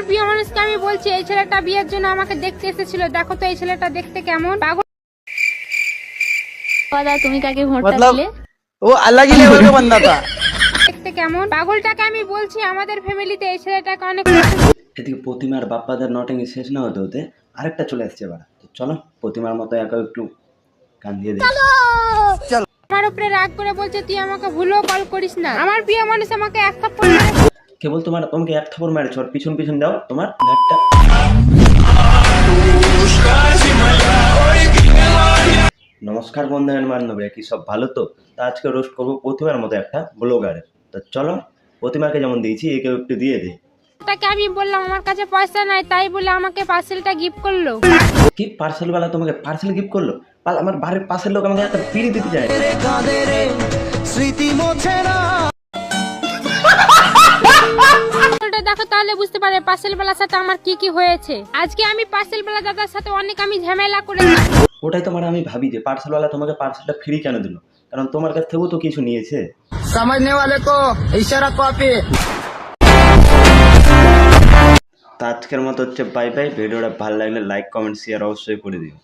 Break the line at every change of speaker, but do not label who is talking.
আমার প্রিয় মানুষকে আমি বলছি, এই ছেলেটা বিয়ের জন্য আমাকে দেখতে এসেছিল, দেখো তো এই ছেলেটা দেখতে কেমন। পাগল
দাদা তুমি কাকে ভোটটা দিলে?
वो अलग ही लेवल का बंदा था।
দেখতে কেমন পাগলটাকে আমি বলছি, আমাদের ফ্যামিলিতে এই ছেলেটাকে অনেক
এদিকে প্রতিমার বাপ্পাদের নটিং শেষ না হতে হতে আরেকটা চলে আসছে এবার। তো চলো প্রতিমার মতো একা একটু গান দিয়ে দিই।
আমার উপরে রাগ করে বলছে তুই আমাকে ভুলেও কল করিস না। আমার প্রিয় মানুষ আমাকে এক থাপ্পড় মেরে
কেবল তোমাকে এক থাপড় মারেছ আর পিছন পিছন দাও তোমার ঘাটটা। নমস্কার বন্ধুগণ বান্ধবীরা, কি সব ভালো তো? তা আজকে রোস্ট করবো প্রতিমার মতো একটা ব্লগারের। তো চলো প্রতিমাকে যেমন দিয়েছি একেও একটু দিয়ে দিই।
তাকে আমি বললাম আমার কাছে পয়সা নাই, তাই বলে আমাকে পার্সেলটা গিফট করলো।
কি পার্সেলওয়ালা তোমাকে পার্সেল গিফট করলো? আমার বাড়ির পাশের লোক আমাকে একটা বিড়ি দিতে যায়।
দেখো তাহলে বুঝতে পারে পার্সেল বেলার সাথে আমার কি কি হয়েছে। আজকে আমি পার্সেল বেলা দাদার সাথে অনেক ঝামেলা করেছি।
ওটাই তোমার আমি ভাবি যে পার্সেলওয়ালা তোমাকে পার্সেলটা ফ্রি কেন দিল, কারণ তোমার কাছ থেকেও তো কিছু নিয়েছে।
समझने वाले को इशारा कॉपी।
তা আজকের মতো হচ্ছে বাই বাই। ভিডিওটা ভালো লাগলে লাইক কমেন্ট শেয়ার অবশ্যই করে দিও।